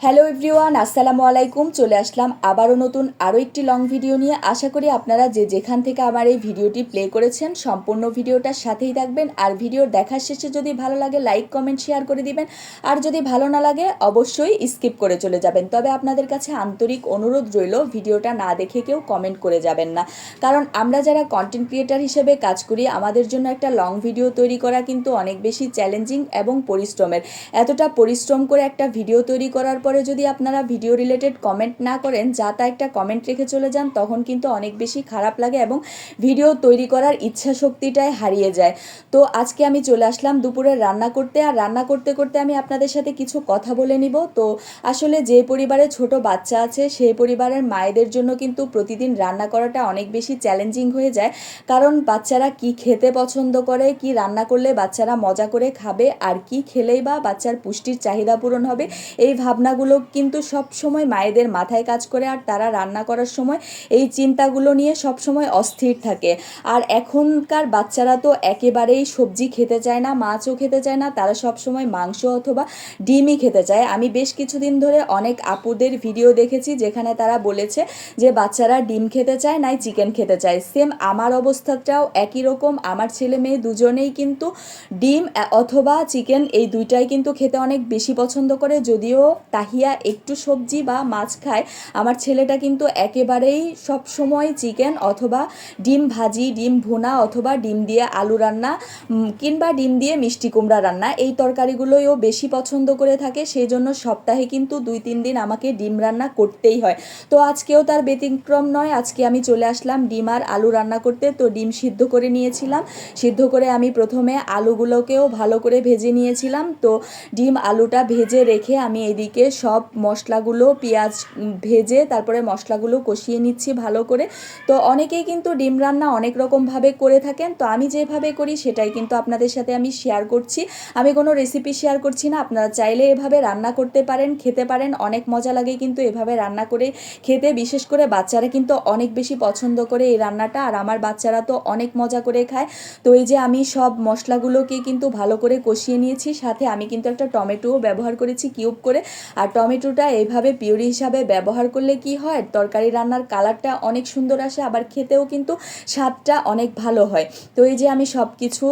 Hello everyone, আসসালামু আলাইকুম। চলে আসলাম আবারও নতুন আরও একটি লং ভিডিও নিয়ে। আশা করি আপনারা যে যেখান থেকে আমার এই ভিডিওটি প্লে করেছেন সম্পূর্ণ ভিডিওটার সাথেই থাকবেন। আর ভিডিওর দেখার শেষে যদি ভালো লাগে লাইক কমেন্ট শেয়ার করে দিবেন, আর যদি ভালো না লাগে অবশ্যই স্কিপ করে চলে যাবেন। তবে আপনাদের কাছে আন্তরিক অনুরোধ রইল ভিডিওটা না দেখে কেউ কমেন্ট করে যাবেন না, কারণ আমরা যারা কন্টেন্ট ক্রিয়েটার হিসেবে কাজ করি আমাদের জন্য একটা লং ভিডিও তৈরি করা কিন্তু অনেক বেশি চ্যালেঞ্জিং এবং পরিশ্রমের। এতটা পরিশ্রম করে একটা ভিডিও তৈরি করার পরে যদি আপনারা ভিডিও রিলেটেড কমেন্ট না করেন, যা তা একটা কমেন্ট রেখে চলে যান, তখন কিন্তু অনেক বেশি খারাপ লাগে এবং ভিডিও তৈরি করার ইচ্ছা শক্তিটাই হারিয়ে যায়। তো আজকে আমি চলে আসলাম দুপুরে রান্না করতে, আর রান্না করতে করতে আমি আপনাদের সাথে কিছু কথা বলে নিব। তো আসলে যে পরিবারে ছোট বাচ্চা আছে সেই পরিবারের মায়েদের জন্য কিন্তু প্রতিদিন রান্না করাটা অনেক বেশি চ্যালেঞ্জিং হয়ে যায়, কারণ বাচ্চারা কি খেতে পছন্দ করে, কি রান্না করলে বাচ্চারা মজা করে খাবে, আর কি খেলেই বা বাচ্চার পুষ্টির চাহিদা পূরণ হবে, এই ভাবনাগুলো কিন্তু সব সময় মায়েদের মাথায় কাজ করে। আর তারা রান্না করার সময় এই চিন্তাগুলো নিয়ে সব সময় অস্থির থাকে। আর এখনকার বাচ্চারা তো একেবারেই সবজি খেতে চায় না, মাছও খেতে চায় না, তারা সব সময় মাংস অথবা ডিমই খেতে চায়। আমি বেশ কিছুদিন ধরে অনেক আপুদের ভিডিও দেখেছি যেখানে তারা বলেছে যে বাচ্চারা ডিম খেতে চায় নাই চিকেন খেতে চায়। সেম আমার অবস্থাটাও একই রকম। আমার ছেলে মেয়ে দুজনেই কিন্তু ডিম অথবা চিকেন এই দুইটাই কিন্তু খেতে অনেক বেশি পছন্দ করে। যদিও তাহিয়া একটু সবজি বা মাছ খায়, আমার ছেলেটা কিন্তু একেবারেই সব সময় চিকেন অথবা ডিম ভাজি, ডিম ভুনা অথবা ডিম দিয়ে আলু রান্না কিংবা ডিম দিয়ে মিষ্টি কুমড়া রান্না, এই তরকারিগুলোই ও বেশি পছন্দ করে থাকে। সেই জন্য সপ্তাহে কিন্তু 2-3 দিন আমাকে ডিম রান্না করতেই হয়। তো আজকেও তার ব্যতিক্রম নয়। আজকে আমি চলে আসলাম ডিম আর আলু রান্না করতে। তো ডিম সিদ্ধ করে নিয়েছিলাম, সিদ্ধ করে আমি প্রথমে আলুগুলোকেও ভালো করে ভেজে নিয়েছিলাম। তো ডিম আলুটা ভেজে রেখে আমি এদিকে সব মশলাগুলো পেঁয়াজ ভেজে তারপরে মশলাগুলো কষিয়ে নিচ্ছি ভালো করে। তো অনেকেই কিন্তু ডিম রান্না অনেক রকমভাবে করে থাকেন, তো আমি যেভাবে করি সেটাই কিন্তু আপনাদের সাথে আমি শেয়ার করছি। আমি কোনো রেসিপি শেয়ার করছি না, আপনারা চাইলে এভাবে রান্না করতে পারেন, খেতে পারেন, অনেক মজা লাগে কিন্তু এভাবে রান্না করে খেতে। বিশেষ করে বাচ্চারা কিন্তু অনেক বেশি পছন্দ করে এই রান্নাটা, আর আমার বাচ্চারা তো অনেক মজা করে খায়। তো এই যে আমি সব মশলাগুলোকে কিন্তু ভালো করে কষিয়ে নিয়েছি, সাথে আমি কিন্তু একটা টমেটোও ব্যবহার করেছি কিউব করে। আর টমেটোটা এইভাবে পিউরি হিসাবে ব্যবহার করলে কি হয়, তরকারি রান্নার কালারটা অনেক সুন্দর আসে, আবার খেতেও কিন্তু স্বাদটা অনেক ভালো হয়। তো এই যে আমি সব কিছু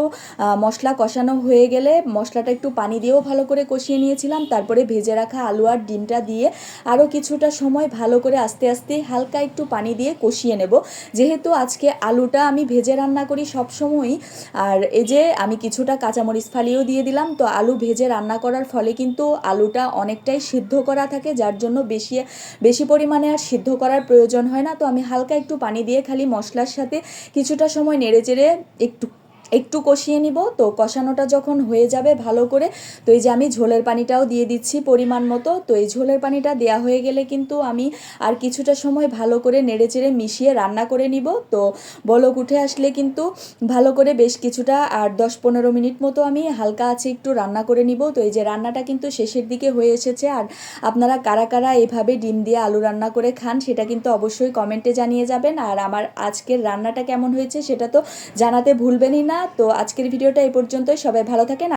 মশলা কষানো হয়ে গেলে মশলাটা একটু পানি দিয়েও ভালো করে কষিয়ে নিয়েছিলাম। তারপরে ভেজে রাখা আলু আর ডিমটা দিয়ে আরও কিছুটা সময় ভালো করে আস্তে আস্তে হালকা একটু পানি দিয়ে কষিয়ে নেব। যেহেতু আজকে আলুটা আমি ভেজে রান্না করি সব সময়ই, আর এই যে আমি কিছুটা কাঁচামরিচ ফালিয়েও দিয়ে দিলাম। তো আলু ভেজে রান্না করার ফলে কিন্তু আলুটা অনেকটাই সিদ্ধ করা থাকে, যার জন্য বেশি বেশি পরিমাণে আর সিদ্ধ করার প্রয়োজন হয় না। তো আমি হালকা একটু পানি দিয়ে খালি মশলার সাথে কিছুটা সময় নেড়ে চেড়ে একটু একটু কষিয়ে নিব। তো কষানোটা যখন হয়ে যাবে ভালো করে, তো এই যে আমি ঝোলের পানিটাও দিয়ে দিচ্ছি পরিমাণ মতো। তো এই ঝোলের পানিটা দেওয়া হয়ে গেলে কিন্তু আমি আর কিছুটা সময় ভালো করে নেড়ে চেড়ে মিশিয়ে রান্না করে নিব। তো বলক উঠে আসলে কিন্তু ভালো করে বেশ কিছুটা আর 10-15 মিনিট মতো আমি হালকা আছে একটু রান্না করে নিব। তো এই যে রান্নাটা কিন্তু শেষের দিকে হয়ে এসেছে। আর আপনারা কারা কারা এভাবে ডিম দিয়ে আলু রান্না করে খান সেটা কিন্তু অবশ্যই কমেন্টে জানিয়ে যাবেন। আর আমার আজকের রান্নাটা কেমন হয়েছে সেটা তো জানাতে ভুলবেনই না। তো আজকের ভিডিওটা এই পর্যন্তই, সবাই ভালো থাকেন।